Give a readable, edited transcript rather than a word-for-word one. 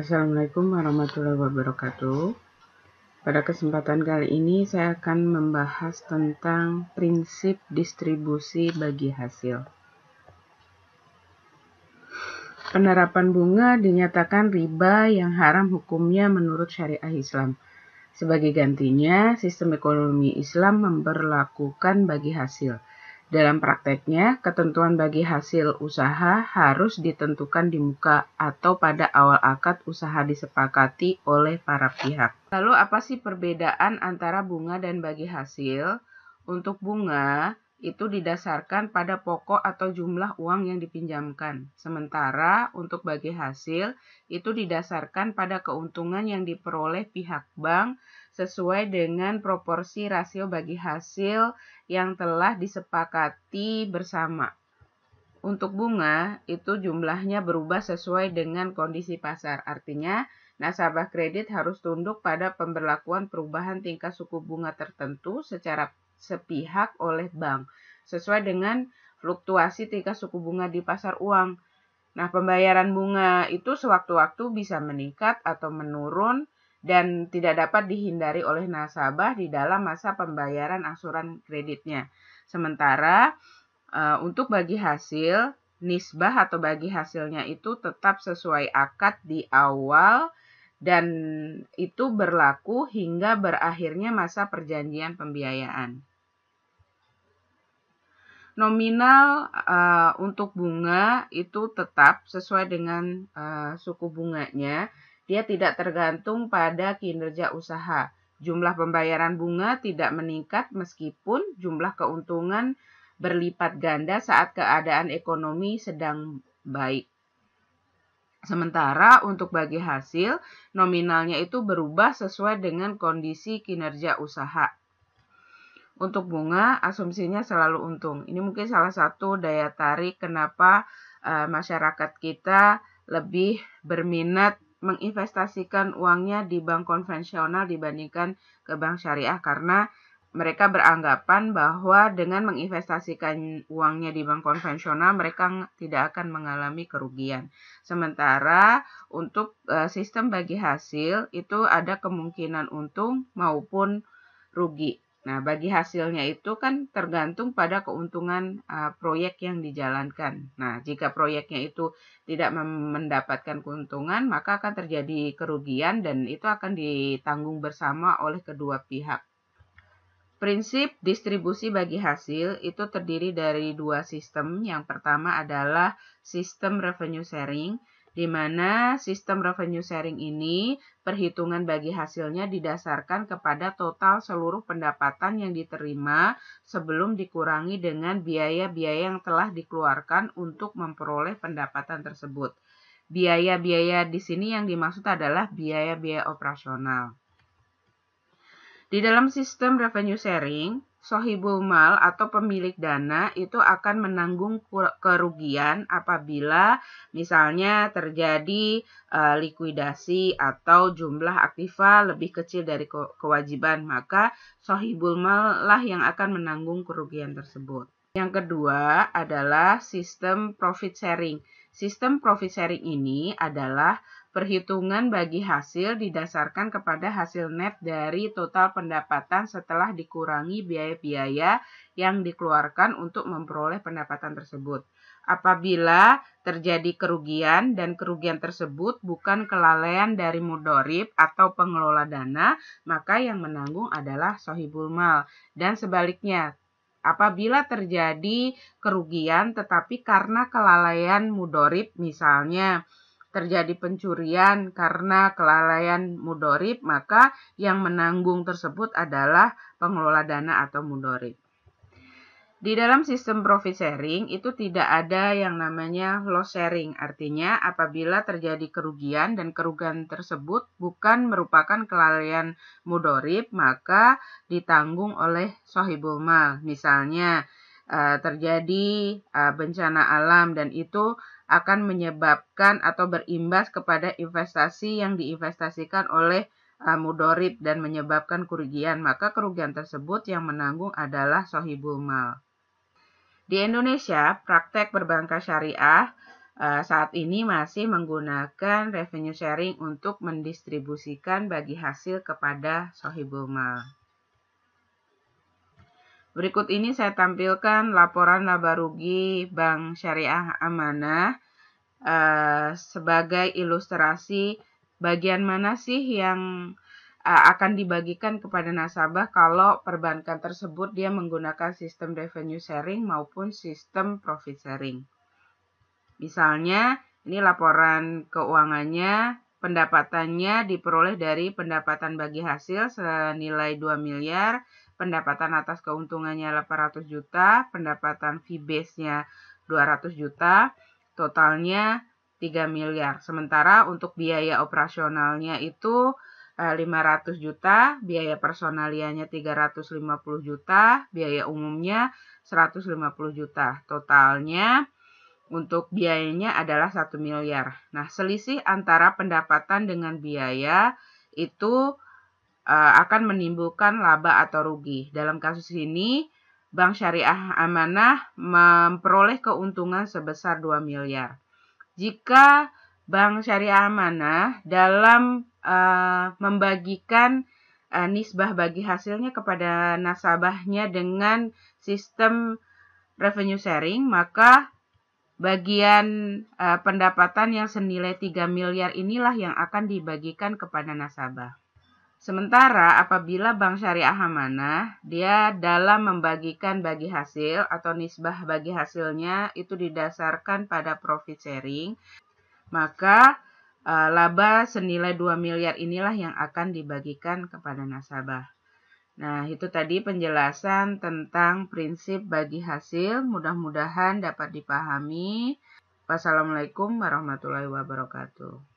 Assalamualaikum warahmatullahi wabarakatuh. Pada kesempatan kali ini saya akan membahas tentang prinsip distribusi bagi hasil. Penerapan bunga dinyatakan riba yang haram hukumnya menurut syariah Islam. Sebagai gantinya, sistem ekonomi Islam memberlakukan bagi hasil. Dalam prakteknya, ketentuan bagi hasil usaha harus ditentukan di muka atau pada awal akad usaha disepakati oleh para pihak. Lalu apa sih perbedaan antara bunga dan bagi hasil? Untuk bunga, itu didasarkan pada pokok atau jumlah uang yang dipinjamkan. Sementara untuk bagi hasil, itu didasarkan pada keuntungan yang diperoleh pihak bank sesuai dengan proporsi rasio bagi hasil yang telah disepakati bersama. Untuk bunga, itu jumlahnya berubah sesuai dengan kondisi pasar. Artinya, nasabah kredit harus tunduk pada pemberlakuan perubahan tingkat suku bunga tertentu secara sepihak oleh bank, sesuai dengan fluktuasi tingkat suku bunga di pasar uang. Nah, pembayaran bunga itu sewaktu-waktu bisa meningkat atau menurun dan tidak dapat dihindari oleh nasabah di dalam masa pembayaran angsuran kreditnya. Sementara untuk bagi hasil, nisbah atau bagi hasilnya itu tetap sesuai akad di awal dan itu berlaku hingga berakhirnya masa perjanjian pembiayaan. Nominal untuk bunga itu tetap sesuai dengan suku bunganya. Dia tidak tergantung pada kinerja usaha. Jumlah pembayaran bunga tidak meningkat meskipun jumlah keuntungan berlipat ganda saat keadaan ekonomi sedang baik. Sementara untuk bagi hasil, nominalnya itu berubah sesuai dengan kondisi kinerja usaha. Untuk bunga, asumsinya selalu untung. Ini mungkin salah satu daya tarik kenapa masyarakat kita lebih berminat menginvestasikan uangnya di bank konvensional dibandingkan ke bank syariah, karena mereka beranggapan bahwa dengan menginvestasikan uangnya di bank konvensional, mereka tidak akan mengalami kerugian. Sementara untuk sistem bagi hasil, itu ada kemungkinan untung maupun rugi. Nah, bagi hasilnya itu kan tergantung pada keuntungan proyek yang dijalankan. Nah, jika proyeknya itu tidak mendapatkan keuntungan, maka akan terjadi kerugian dan itu akan ditanggung bersama oleh kedua pihak. Prinsip distribusi bagi hasil itu terdiri dari dua sistem. Yang pertama adalah sistem revenue sharing, di mana sistem revenue sharing ini perhitungan bagi hasilnya didasarkan kepada total seluruh pendapatan yang diterima sebelum dikurangi dengan biaya-biaya yang telah dikeluarkan untuk memperoleh pendapatan tersebut. Biaya-biaya di sini yang dimaksud adalah biaya-biaya operasional. Di dalam sistem revenue sharing, sohibul mal atau pemilik dana itu akan menanggung kerugian apabila misalnya terjadi likuidasi atau jumlah aktiva lebih kecil dari kewajiban, maka sohibul mal lah yang akan menanggung kerugian tersebut. Yang kedua adalah sistem profit sharing. Sistem profit sharing ini adalah perhitungan bagi hasil didasarkan kepada hasil net dari total pendapatan setelah dikurangi biaya-biaya yang dikeluarkan untuk memperoleh pendapatan tersebut. Apabila terjadi kerugian dan kerugian tersebut bukan kelalaian dari mudorib atau pengelola dana, maka yang menanggung adalah sohibul mal. Dan sebaliknya, apabila terjadi kerugian tetapi karena kelalaian mudorib, misalnya terjadi pencurian karena kelalaian mudorib, maka yang menanggung tersebut adalah pengelola dana atau mudorib. Di dalam sistem profit sharing itu tidak ada yang namanya loss sharing, artinya apabila terjadi kerugian dan kerugian tersebut bukan merupakan kelalaian mudorib, maka ditanggung oleh sohibul mal. Misalnya terjadi bencana alam dan itu akan menyebabkan atau berimbas kepada investasi yang diinvestasikan oleh mudorib dan menyebabkan kerugian, maka kerugian tersebut yang menanggung adalah sohibul mal. Di Indonesia, praktek perbankan syariah saat ini masih menggunakan revenue sharing untuk mendistribusikan bagi hasil kepada sohibul mal. Berikut ini saya tampilkan laporan laba rugi Bank Syariah Amanah sebagai ilustrasi bagian mana sih yang akan dibagikan kepada nasabah kalau perbankan tersebut dia menggunakan sistem revenue sharing maupun sistem profit sharing. Misalnya, ini laporan keuangannya, pendapatannya diperoleh dari pendapatan bagi hasil senilai 2 miliar, pendapatan atas keuntungannya 800 juta, pendapatan fee base-nya 200 juta, totalnya 3 miliar. Sementara untuk biaya operasionalnya itu 500 juta, biaya personalianya 350 juta, biaya umumnya 150 juta. Totalnya untuk biayanya adalah 1 miliar. Nah, selisih antara pendapatan dengan biaya itu akan menimbulkan laba atau rugi. Dalam kasus ini, Bank Syariah Amanah memperoleh keuntungan sebesar 2 miliar. Jika Bank Syariah Amanah dalam membagikan nisbah bagi hasilnya kepada nasabahnya dengan sistem revenue sharing, maka bagian pendapatan yang senilai 3 miliar inilah yang akan dibagikan kepada nasabah. Sementara apabila Bank Syariah Amanah, dia dalam membagikan bagi hasil atau nisbah bagi hasilnya itu didasarkan pada profit sharing, maka laba senilai 2 miliar inilah yang akan dibagikan kepada nasabah. Nah, itu tadi penjelasan tentang prinsip bagi hasil. Mudah-mudahan dapat dipahami. Wassalamualaikum warahmatullahi wabarakatuh.